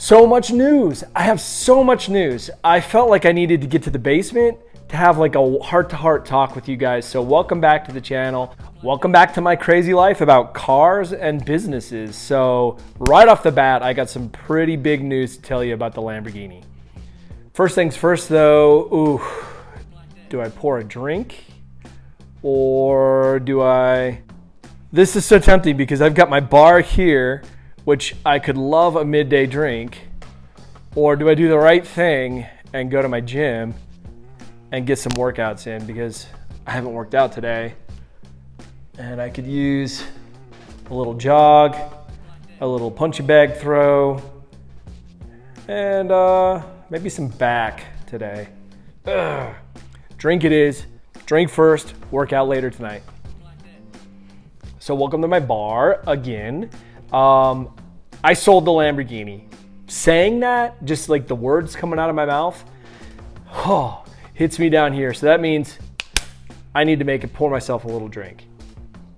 So much news. I have so much news. I felt like I needed to get to the basement to have like a heart-to-heart talk with you guys. So welcome back to the channel. Welcome back to my crazy life about cars and businesses. So right off the bat, I got some pretty big news to tell you about the Lamborghini. First things first though, do I pour a drink or do I... This is so tempting because I've got my bar here, which I could love a midday drink, or do I do the right thing and go to my gym and get some workouts in because I haven't worked out today and I could use a little jog, a little punching bag throw, and maybe some back today. Drink it is. Drink first, workout later tonight. So welcome to my bar again. I sold the Lamborghini. Saying that, just like the words coming out of my mouth, hits me down here. So that means I need to pour myself a little drink.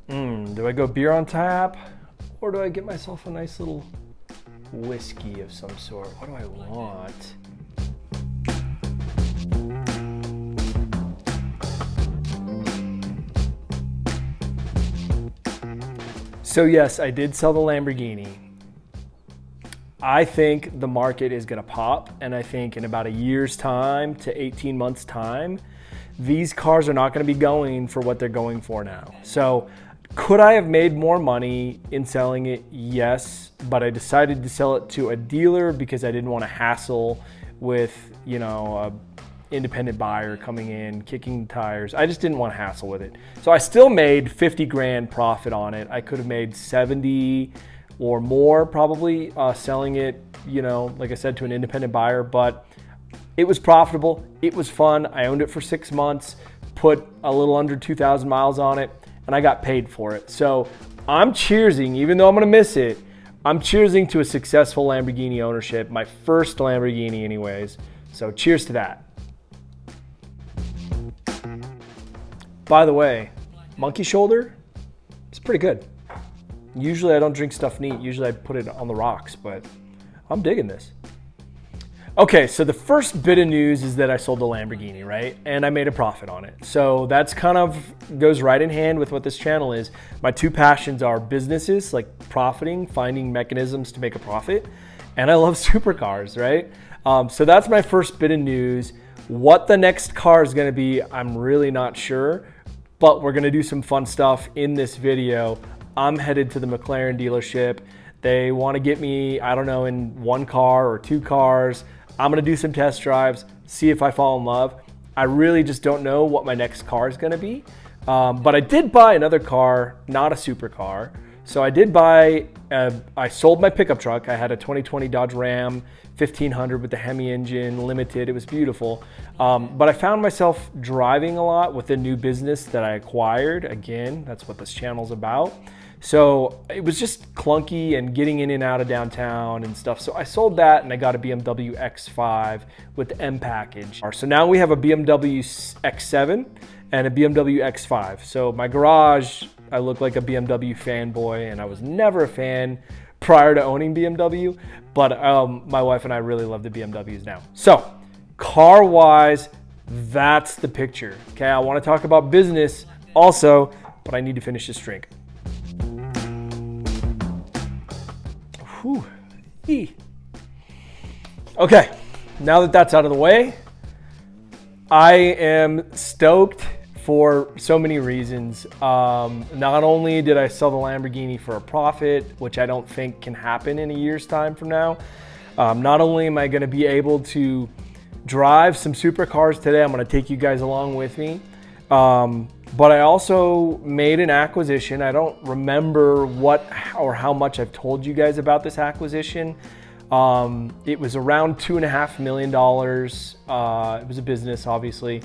Do I go beer on tap or do I get myself a nice little whiskey of some sort? What do I want? So yes, I did sell the Lamborghini. I think the market is gonna pop, and I think in about a year's time to 18 months time, these cars are not gonna be going for what they're going for now. So could I have made more money in selling it? Yes, but I decided to sell it to a dealer because I didn't want to hassle with, a independent buyer coming in, kicking tires. I just didn't want to hassle with it. So I still made 50 grand profit on it. I could have made 70 or more probably selling it, like I said, to an independent buyer, but it was profitable. It was fun. I owned it for 6 months, put a little under 2,000 miles on it, and I got paid for it. So I'm cheersing, even though I'm gonna miss it, I'm cheersing to a successful Lamborghini ownership, my first Lamborghini anyways. So cheers to that. By the way, monkey shoulder, it's pretty good. Usually I don't drink stuff neat. Usually I put it on the rocks, but I'm digging this. Okay, so the first bit of news is that I sold the Lamborghini, right? And I made a profit on it. So that's kind of goes right in hand with what this channel is. My two passions are businesses, like profiting, finding mechanisms to make a profit. And I love supercars, right? So that's my first bit of news. What the next car is gonna be, I'm really not sure, but we're gonna do some fun stuff in this video. I'm headed to the McLaren dealership. They wanna get me, I don't know, in one car or two cars. I'm gonna do some test drives, see if I fall in love. I really just don't know what my next car is gonna be. But I did buy another car, not a supercar. So I did buy, I sold my pickup truck. I had a 2020 Dodge Ram 1500 with the Hemi engine, limited, it was beautiful. But I found myself driving a lot with the new business that I acquired. Again, that's what this channel's about. So it was just clunky and getting in and out of downtown and stuff. So I sold that and I got a BMW X5 with the M package. So now we have a BMW X7 and a BMW X5. So my garage, I look like a BMW fanboy, and I was never a fan prior to owning BMW, but my wife and I really love the BMWs now. So car-wise, that's the picture. Okay, I want to talk about business also, but I need to finish this drink. Whew. Okay, now that that's out of the way, I am stoked for so many reasons. Not only did I sell the Lamborghini for a profit, which I don't think can happen in a year's time from now, not only am I gonna be able to drive some supercars today, I'm gonna take you guys along with me, but I also made an acquisition. I don't remember what or how much I've told you guys about this acquisition. It was around $2.5 million. It was a business, obviously.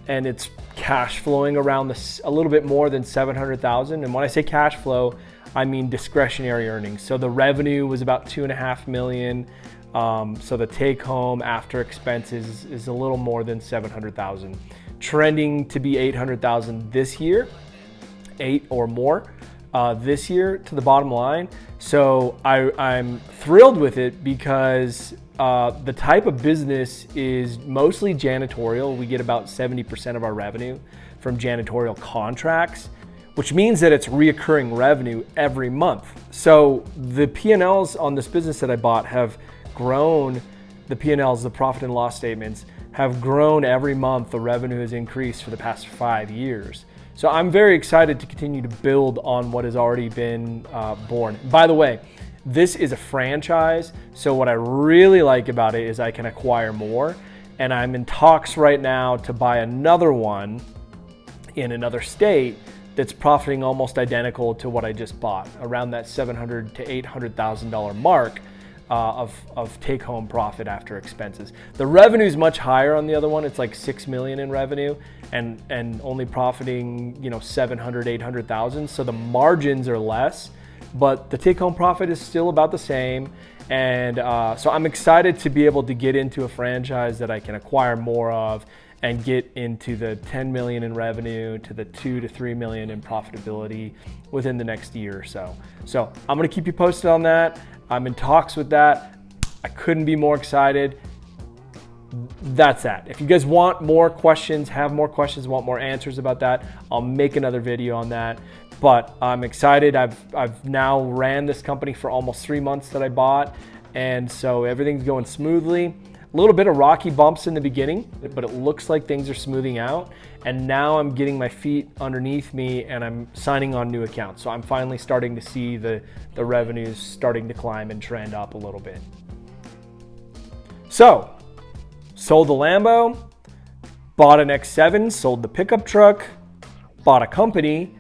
And it's cash flowing around a little bit more than 700,000. And when I say cash flow, I mean discretionary earnings. So the revenue was about 2.5 million. So the take home after expenses is a little more than 700,000, trending to be 800,000 this year, 8 or more. this year to the bottom line. So I'm thrilled with it because the type of business is mostly janitorial. We get about 70% of our revenue from janitorial contracts, which means that it's reoccurring revenue every month. So the P&Ls on this business that I bought have grown. The P&Ls, the profit and loss statements, have grown every month. The revenue has increased for the past 5 years. So I'm very excited to continue to build on what has already been born. By the way, this is a franchise. So what I really like about it is I can acquire more. And I'm in talks right now to buy another one in another state that's profiting almost identical to what I just bought, around that $700,000 to $800,000 mark of take-home profit after expenses. The revenue is much higher on the other one. It's like $6 million in revenue and only profiting, $700,000, $800,000. So the margins are less, but the take-home profit is still about the same. And so I'm excited to be able to get into a franchise that I can acquire more of and get into the 10 million in revenue to the 2 to 3 million in profitability within the next year or so. So I'm gonna keep you posted on that. I'm in talks with that. I couldn't be more excited. That's that. If you guys want more questions, have more questions, want more answers about that, I'll make another video on that. But I'm excited. I've now ran this company for almost 3 months that I bought. And so everything's going smoothly. A little bit of rocky bumps in the beginning, but it looks like things are smoothing out. And now I'm getting my feet underneath me and I'm signing on new accounts. So I'm finally starting to see the revenues starting to climb and trend up a little bit. So, sold the Lambo, bought an X7, sold the pickup truck, bought a company,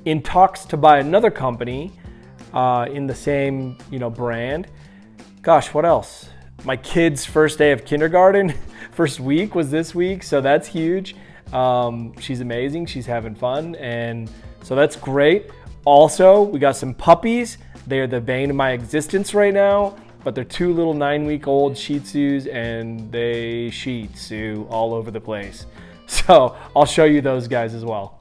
in talks to buy another company in the same brand. Gosh, what else? My kid's first day of kindergarten, first week was this week, so that's huge. She's amazing, she's having fun, and so that's great. Also, we got some puppies. They're the bane of my existence right now, but they're 2 little 9-week-old Shih Tzus, and they Shih Tzu all over the place. So I'll show you those guys as well.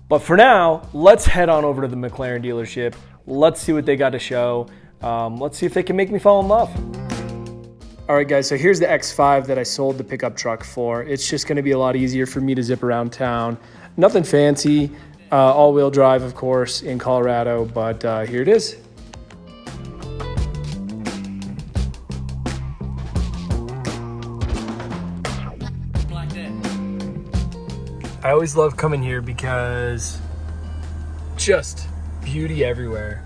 But for now, let's head on over to the McLaren dealership. Let's see what they got to show. Let's see if they can make me fall in love. All right, guys, so here's the X5 that I sold the pickup truck for. It's just gonna be a lot easier for me to zip around town. Nothing fancy, all-wheel drive, of course, in Colorado, but here it is. I always love coming here because just beauty everywhere.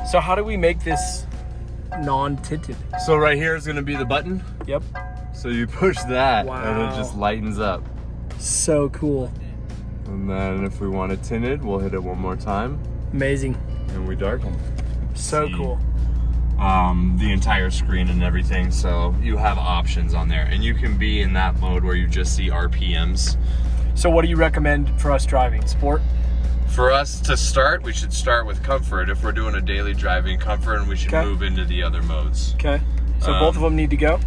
So how do we make this non-tinted? So right here is gonna be the button. Yep. So you push that Wow. and it just lightens up. So cool. And then if we want it tinted, we'll hit it one more time. Amazing. And we darken. So See, cool. The entire screen and everything. So you have options on there. And you can be in that mode where you just see RPMs. So what do you recommend for us driving? Sport? For us to start, we should start with comfort. If we're doing a daily driving, comfort, and we should Okay. move into the other modes. Okay. So both of them need to go?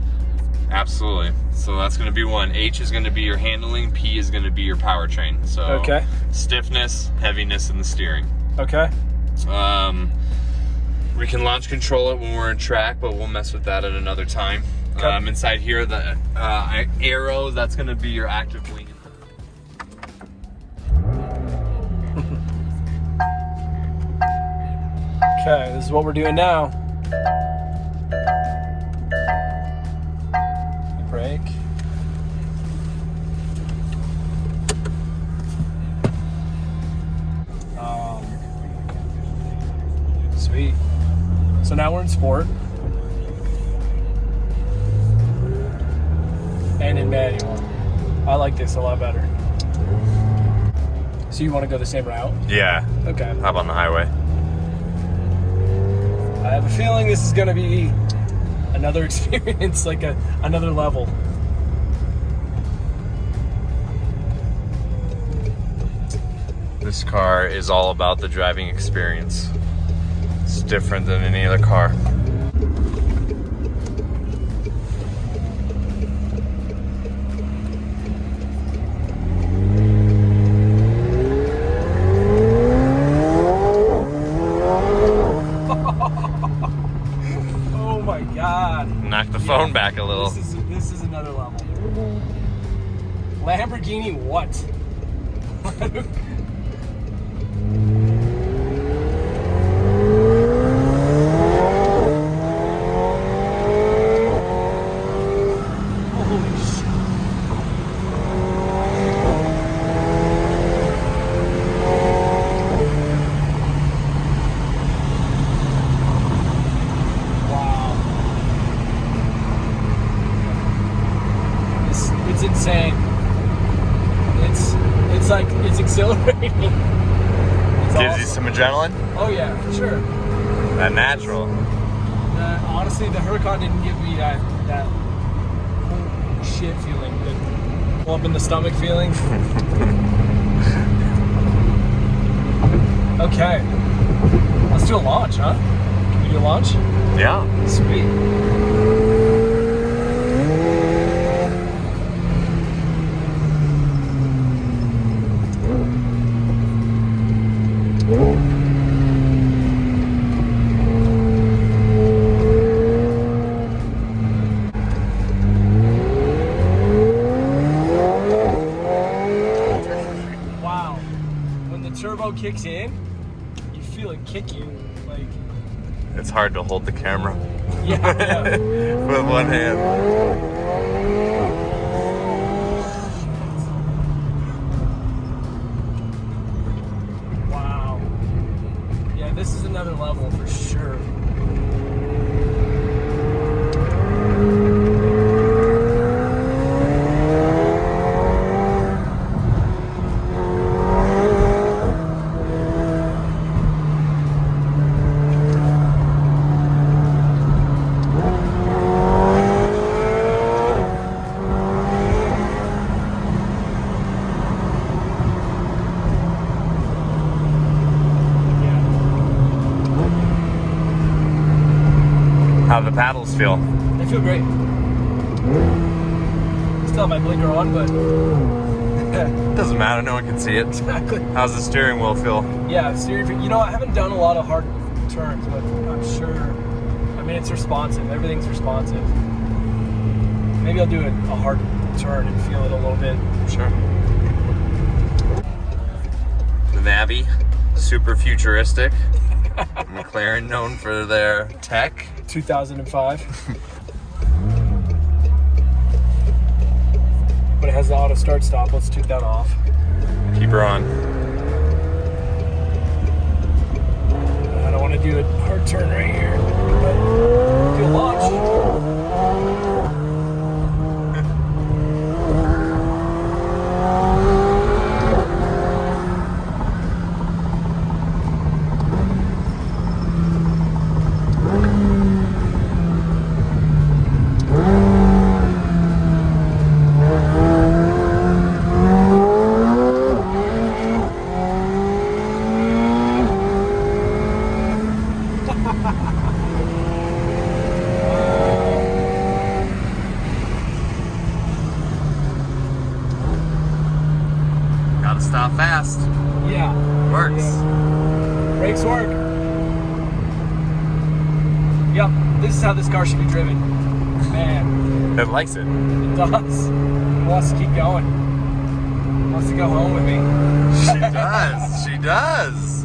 Absolutely. So that's going to be 1. H is going to be your handling. P is going to be your powertrain. So Okay. stiffness, heaviness in the steering. Okay. We can launch control it when we're in track, but we'll mess with that at another time. Okay. Inside here, the arrow, that's going to be your active wing. Okay, this is what we're doing now. Brake. Sweet. So now we're in sport. And in manual. I like this a lot better. So you want to go the same route? Yeah. Okay. Hop on the highway. I have a feeling this is going to be another experience, like another level. This car is all about the driving experience. It's different than any other car. Oh my God. Knock the phone back a little. This is another level. Lamborghini what? Holy shit. Wow. It's insane. It's like, it's exhilarating. It's Gives you awesome. some adrenaline? Oh yeah, for sure. That natural. Honestly, the Huracan didn't give me that holy shit feeling. The pull up in the stomach feeling. Okay. Let's do a launch, huh? Can we do a launch? Yeah. Sweet. Wow. When the turbo kicks in, you feel it kick you. Like, It's hard to hold the camera yeah. with one hand. Wow. Yeah, this is another level for sure. How the paddles feel? They feel great. Still have my blinker on, but Doesn't matter, no one can see it. exactly. How's the steering wheel feel? Yeah, steering. You know, I haven't done a lot of hard turns, but I'm sure. I mean, it's responsive. Everything's responsive. Maybe I'll do a hard turn and feel it a little bit. Sure. The Navi, super futuristic. McLaren, known for their tech. 2005. But it has the auto start stop. Let's take that off. Keep her on. I don't want to do a hard turn right here, but do a launch. nice work. Yep, this is how this car should be driven. Man, It likes it. it does. It wants to keep going. It wants to go home with me. She does. She does.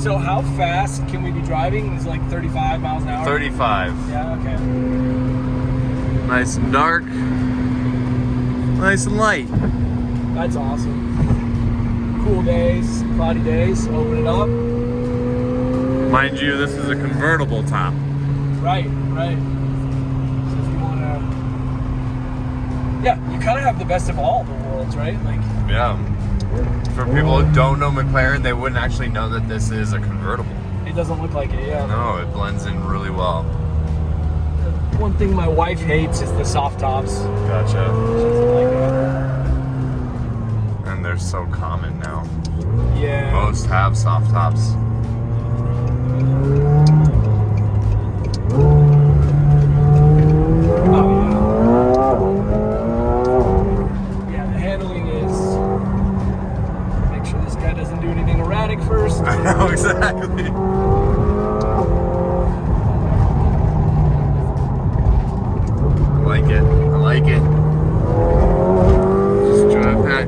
So how fast can we be driving? It's like 35 miles an hour? 35. Yeah, okay. Nice and dark. Nice and light. That's awesome. Cool days, cloudy days, open it up. Mind you, this is a convertible top. Right, right. So if you want to... Yeah, you kind of have the best of all the worlds, right? Like, Yeah. For people who don't know McLaren, they wouldn't actually know that this is a convertible. it doesn't look like it, yeah. No, it blends in really well. One thing my wife hates is the soft tops. Gotcha. She doesn't like And they're so common now. it. Yeah. Most have soft tops. Oh, yeah. Yeah, the handling is... Make sure this guy doesn't do anything erratic first. I know, exactly. I like it. I like it. Just drive that.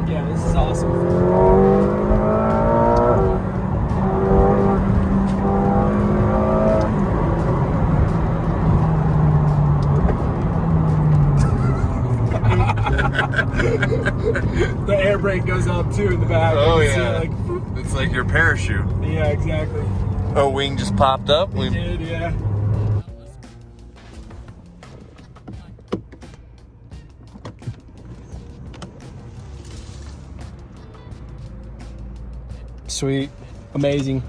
Yeah, this is awesome. The air brake goes up too in the back. Oh, You can see yeah. it, like, whoop. It's like your parachute. Yeah, exactly. Oh, wing just popped up. It did, yeah. Sweet. Amazing.